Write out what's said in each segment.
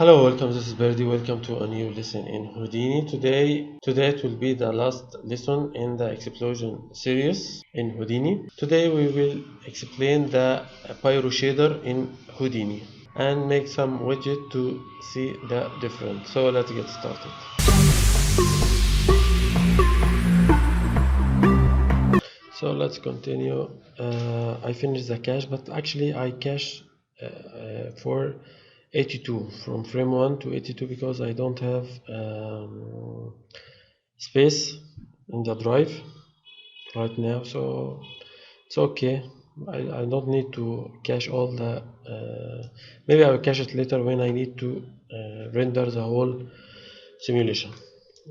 Hello, welcome. This is Birdy. Welcome to a new lesson in Houdini. Today it will be the last lesson in the explosion series in Houdini. Today we will explain the pyro shader in Houdini and make some widget to see the difference. So let's get started. So let's continue. I finished the cache, but actually I cache for 82 from frame 1 to 82 because I don't have space in the drive right now, so it's okay. I don't need to cache all the maybe I will cache it later when I need to render the whole simulation,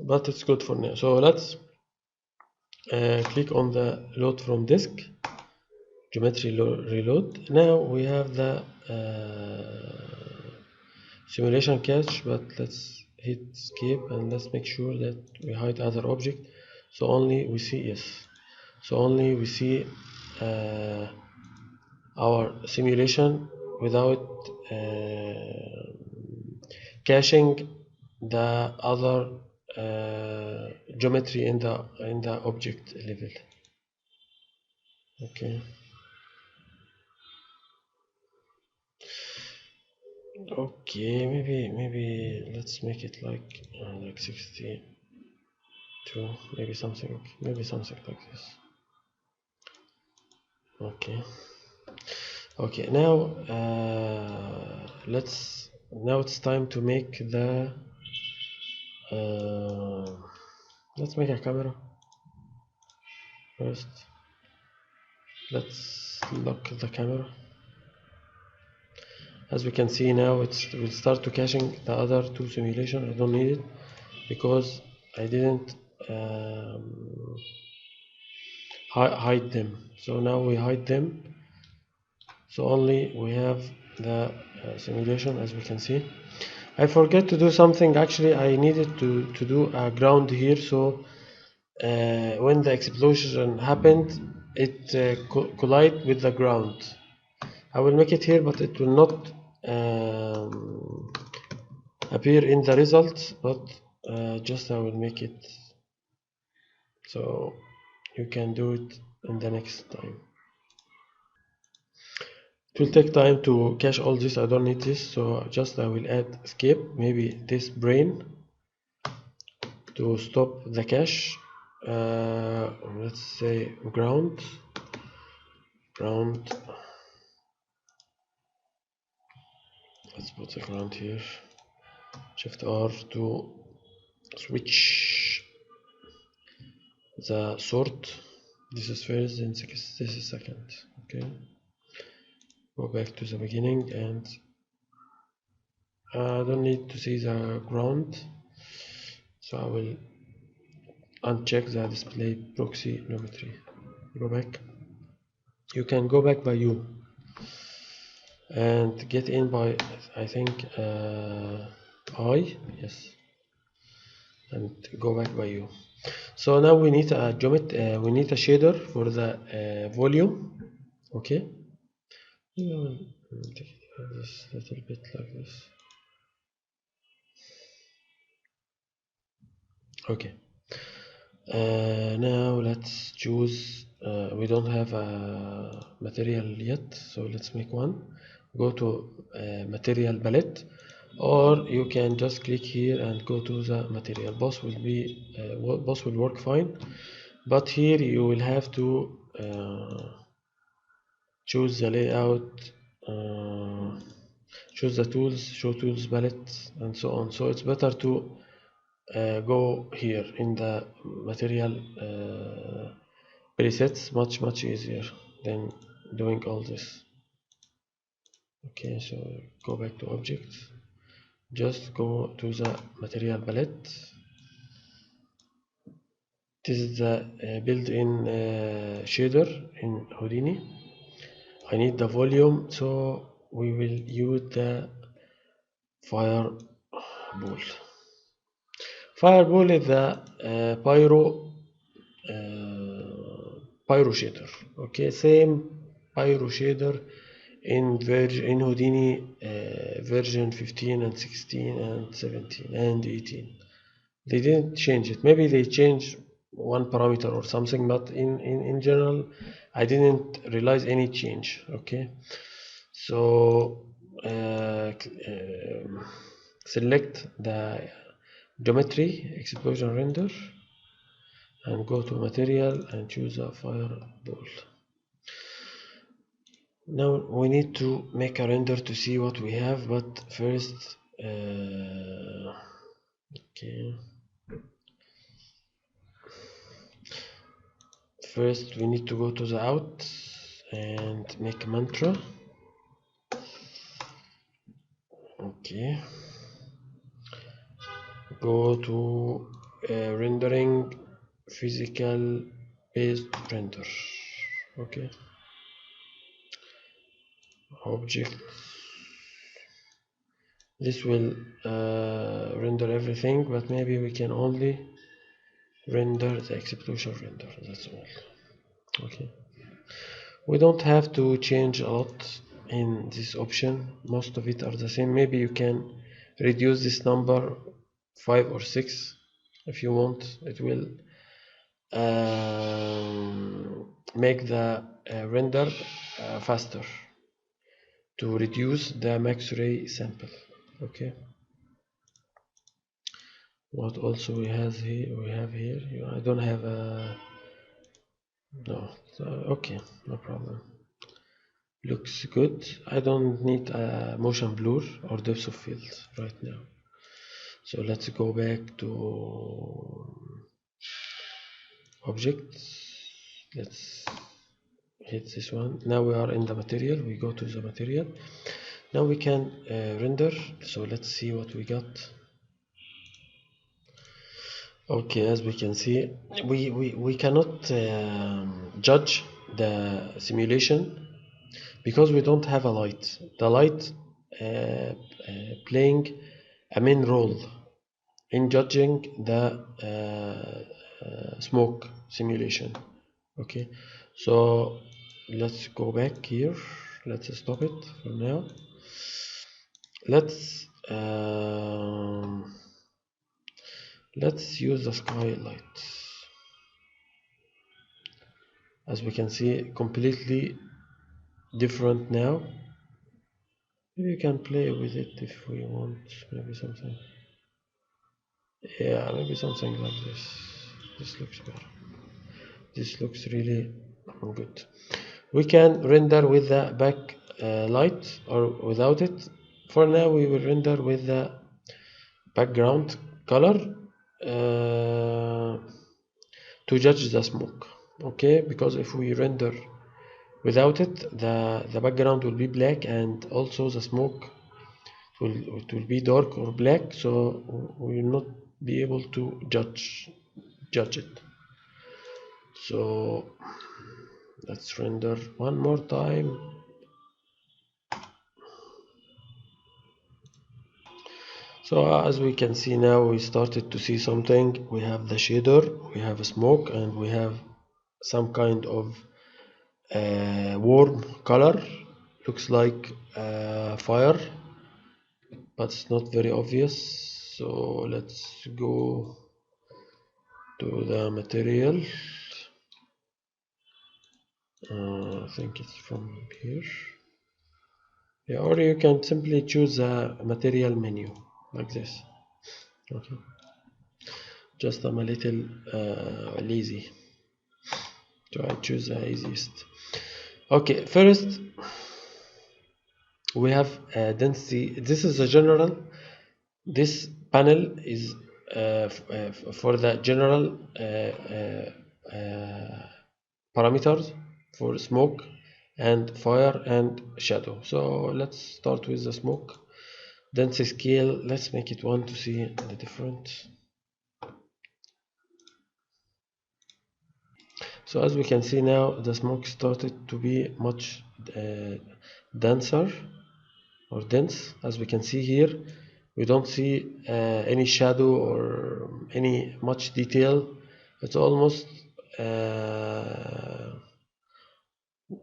but it's good for now. So let's click on the load from disk, geometry reload. Now we have the simulation cache, but let's hit escape and let's make sure that we hide other object, so only we see we see our simulation without caching the other geometry in the object level. Okay. Okay, maybe let's make it like 62, maybe something like this. Okay, now now it's time to make the let's make a camera first. Let's lock the camera. As we can see now, it will start to caching the other two simulation. I don't need it because I didn't hide them. So now we hide them, so only we have the simulation. As we can see, I forget to do something. Actually, I needed to do a ground here, so when the explosion happened, it collide with the ground. I will make it here, but it will not appear in the results, but just I will make it so you can do it in the next time. It will take time to cache all this. I don't need this, so just I will add escape, maybe this brain, to stop the cache. Let's say ground. Let's put the ground here. Shift R to switch the sort. This is first, then this is second. Okay, go back to the beginning, and I don't need to see the ground, so I will uncheck the display proxy geometry. Go back. You can go back by U and get in by, I think, I, yes, and go back by U. So now we need a geometry, we need a shader for the volume. Okay, take this little bit like this. Okay, now let's choose. We don't have a material yet, so let's make one. Go to material palette, or you can just click here and go to the material. Both will work fine, but here you will have to choose the layout, choose the tools, show tools palette, and so on. So it's better to go here in the material presets, much easier than doing all this. Okay, so go back to objects, just go to the material palette. This is the built-in shader in Houdini. I need the volume, so we will use the fireball. Fireball is the pyro shader. Okay, same pyro shader in Houdini version 15 and 16 and 17 and 18. They didn't change it. Maybe they changed one parameter or something, but in general, I didn't realize any change. Okay, so select the geometry explosion render and go to material and choose a fireball. Now we need to make a render to see what we have, but first okay, first we need to go to the out and make a mantra. Okay, go to rendering physical based render. Okay, object, this will render everything, but maybe we can only render the explosion render, that's all. Okay, we don't have to change a lot in this option, most of it are the same. Maybe you can reduce this number 5 or 6 if you want. It will make the render faster to reduce the max ray sample. Okay, what also we have here, I don't have a no, okay, no problem, looks good. I don't need a motion blur or depth of field right now, so let's go back to objects. Let's hit this one. Now we are in the material, we go to the material. Now we can render, so let's see what we got. Okay, as we can see, we cannot judge the simulation because we don't have a light. The light playing a main role in judging the smoke simulation. Okay, so let's go back here, let's stop it for now. Let's use the skylight. As we can see, completely different now. Maybe we can play with it if we want, maybe something, yeah, maybe something like this. This looks better, this looks really good. We can render with the back light or without it. For now we will render with the background color to judge the smoke. Okay, because if we render without it, the background will be black and also the smoke it will be dark or black, so we will not be able to judge it. So let's render one more time. So as we can see now, we started to see something. We have the shader, we have a smoke, and we have some kind of warm color. Looks like fire, but it's not very obvious. So let's go to the material. I think it's from here. Yeah, or you can simply choose a material menu like this. Okay, just I'm a little lazy, so I choose the easiest. Okay, first we have density. This is a general. This panel is for the general parameters for smoke and fire and shadow. So let's start with the smoke. Density scale, let's make it 1 to see the difference. So as we can see now, the smoke started to be much denser or dense. As we can see here, we don't see any shadow or any much detail. It's almost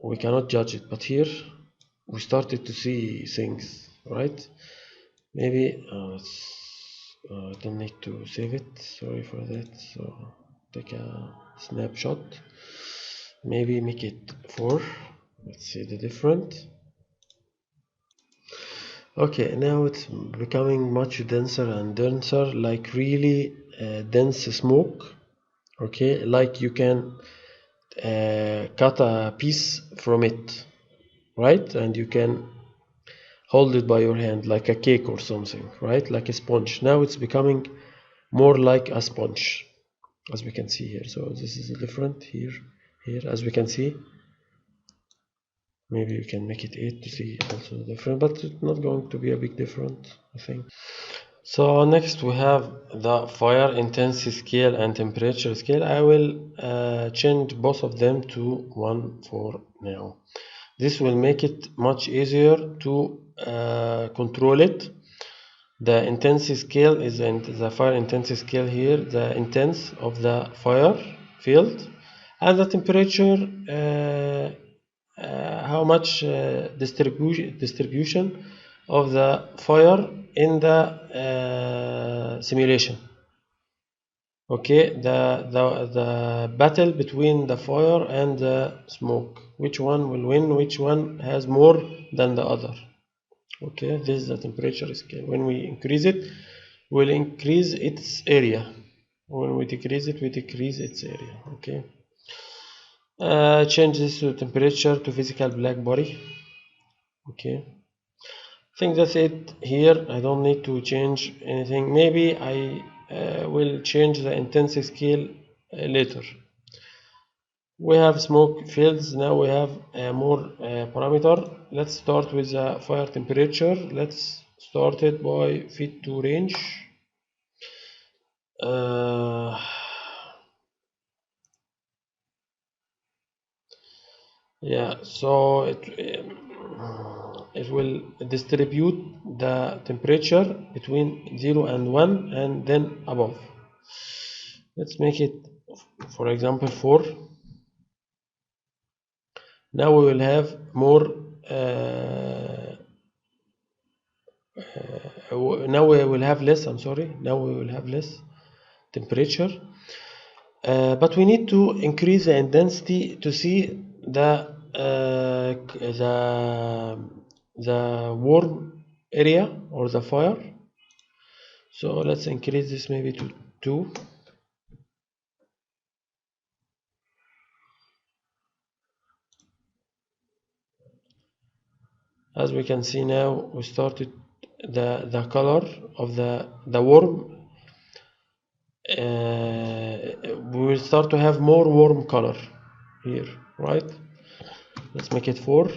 we cannot judge it, but here we started to see things, right? Maybe I don't need to save it, sorry for that. So take a snapshot, maybe make it 4. Let's see the different. Okay, now it's becoming much denser and denser, like really dense smoke. Okay, like you can cut a piece from it, right? And you can hold it by your hand like a cake or something, right? Like a sponge. Now it's becoming more like a sponge, as we can see here. So this is different here, as we can see. Maybe you can make it 8 to see also different, but it's not going to be a big difference, I think. So next we have the fire intensity scale and temperature scale. I will change both of them to 1 for now. This will make it much easier to control it. The intensity scale is the fire intensity scale here, the intense of the fire field, and the temperature, how much distribution of the fire in the simulation. Okay, the battle between the fire and the smoke, which one will win, which one has more than the other. Okay, this is the temperature scale. When we increase it, we'll increase its area. When we decrease it, we decrease its area. Okay, change this to temperature to physical black body. Okay, I think that's it here. I don't need to change anything. Maybe I will change the intensity scale later. We have smoke fields. Now we have more parameter. Let's start with the fire temperature. Let's start it by feet to range. Yeah, so it will distribute the temperature between 0 and 1 and then above. Let's make it, for example, 4. Now we will have more now we will have less, I'm sorry, now we will have less temperature, but we need to increase the intensity to see the warm area or the fire. So let's increase this maybe to 2. As we can see now, we started the color of the worm. We will start to have more warm color here, right? Let's make it 4.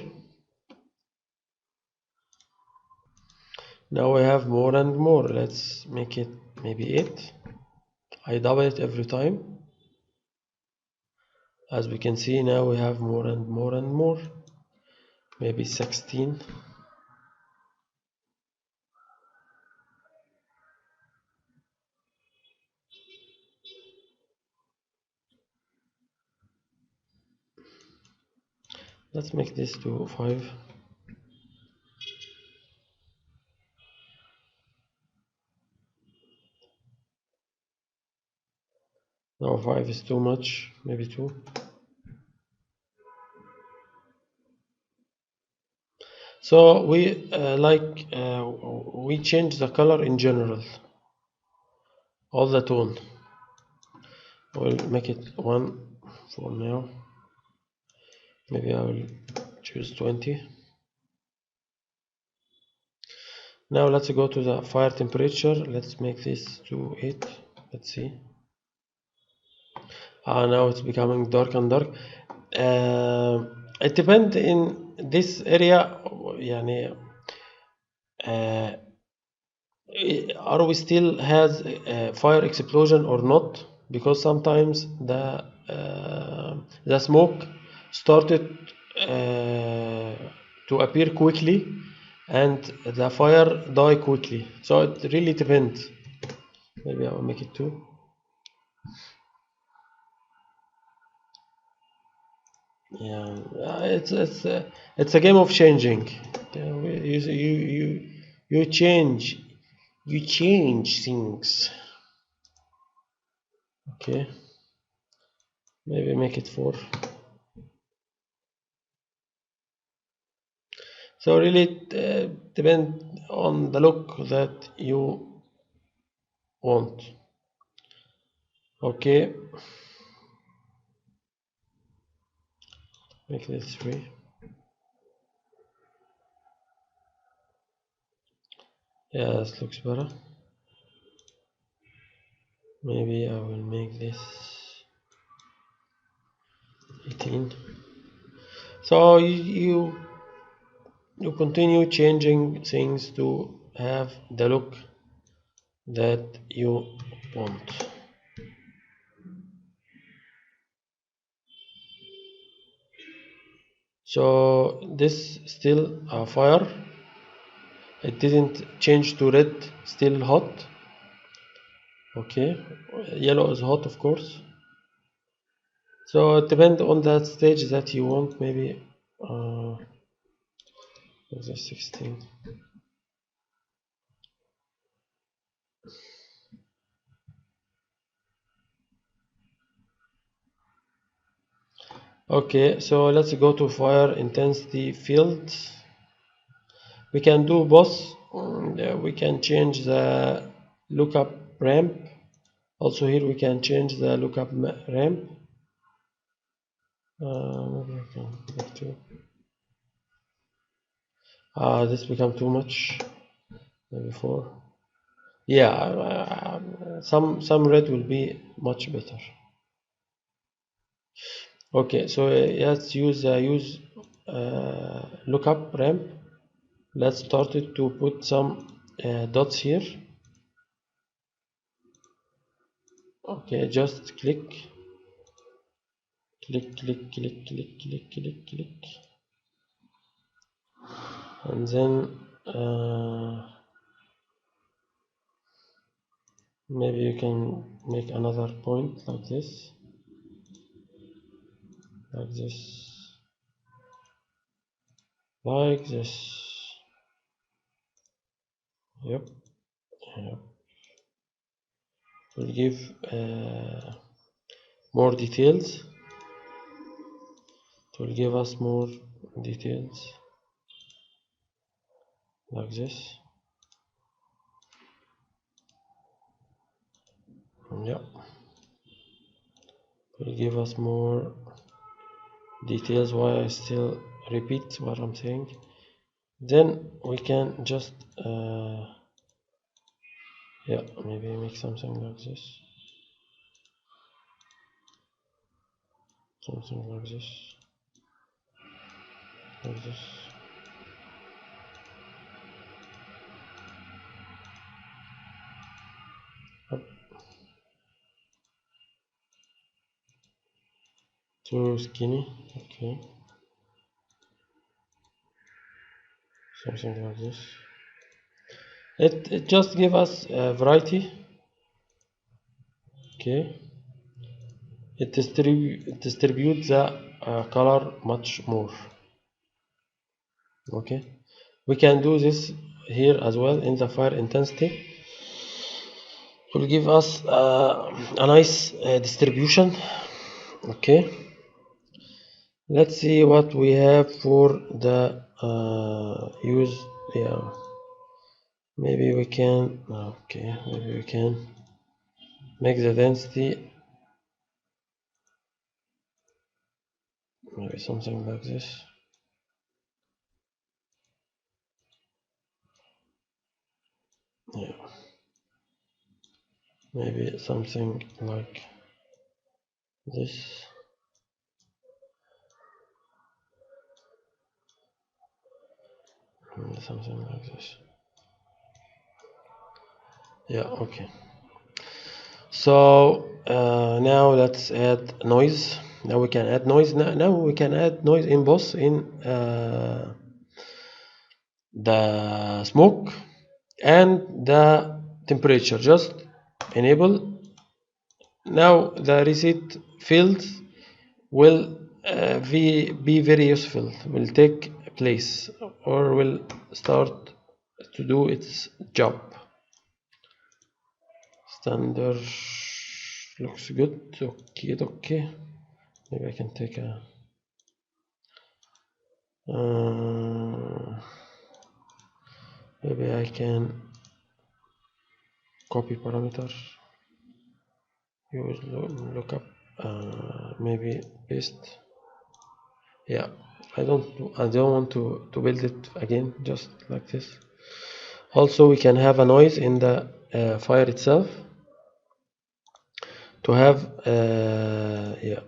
Now we have more and more. Let's make it maybe 8. I double it every time. As we can see now, we have more and more and more. Maybe 16. Let's make this to 5. No, 5 is too much. Maybe 2. So we we change the color in general, all the tone. We'll make it 1 for now. Maybe I will choose 20. Now let's go to the fire temperature. Let's make this to 8. Let's see. Now it's becoming dark and dark. It depends in this area. يعني, are we still has fire explosion or not? Because sometimes the smoke started to appear quickly and the fire die quickly. So it really depends. Maybe I will make it 2. Yeah, it's a game of changing. Yeah, you change, you change things. Okay, maybe make it 4. So really depend on the look that you want. Okay, make this 3. Yeah, this looks better. Maybe I will make this 18. So you continue changing things to have the look that you want. So this still fire, it didn't change to red, still hot. Okay, yellow is hot of course. So it depends on that stage that you want. Maybe this 16. Okay, so let's go to fire intensity fields. We can do both. We can change the lookup ramp. Also here we can change the lookup ramp. Maybe I can make 2. This become too much. Maybe 4. Yeah, some red will be much better. Okay, so let's use lookup ramp. Let's start it to put some dots here. Okay, just click, click, click, click, click, click, click, click, and then maybe you can make another point like this, like this, like this. Yep, yep. We'll give more details. It will give us more details like this. Yeah, it will give us more details. Why I still repeat what I'm saying. Then we can just yeah, maybe make something like this, something like this, like this. Up. Too skinny. Okay, something like this. It just give us a variety. Okay, it distributes the color much more. Okay, we can do this here as well in the fire intensity. It will give us a nice distribution. Okay, let's see what we have for the use. Yeah, maybe we can, okay, maybe we can make the density maybe something like this. Yeah, maybe something like this. Something like this. Yeah, okay. So now let's add noise. Now we can add noise. Now we can add noise in both in the smoke and the temperature. Just enable. Now the reset fields will be very useful, will take place, or will start to do its job. Standard looks good. Okay, okay. Maybe I can take a maybe I can copy parameter, use lookup, maybe paste. Yeah, I don't want to build it again just like this. Also, we can have a noise in the fire itself to have yeah,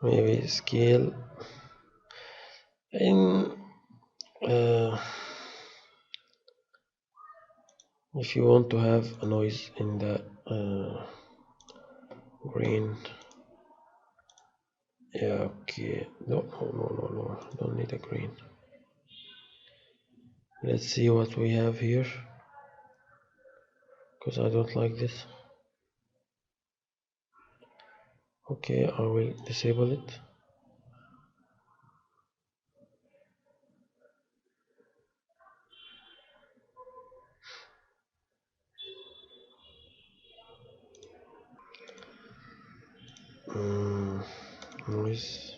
maybe scale in uh, if you want to have a noise in the green. Yeah, okay. No, don't need a green. Let's see what we have here, because I don't like this. Okay, I will disable it. Noise.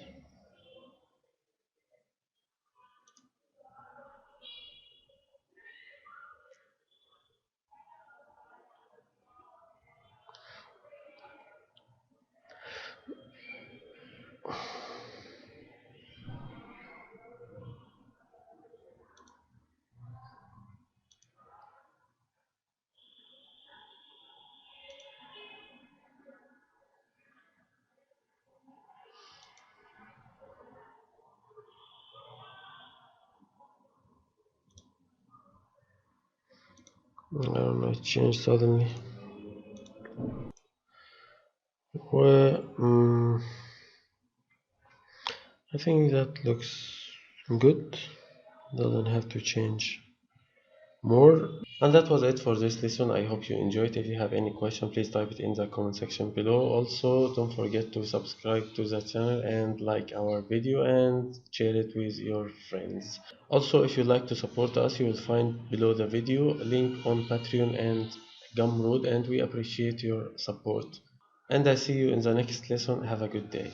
I don't know, it changed suddenly. Well, I think that looks good. Doesn't have to change more. And that was it for this lesson. I hope you enjoyed. If you have any question, please type it in the comment section below. Also, don't forget to subscribe to the channel and like our video and share it with your friends. Also, if you'd like to support us, you will find below the video a link on Patreon and Gumroad, and we appreciate your support. And I see you in the next lesson. Have a good day.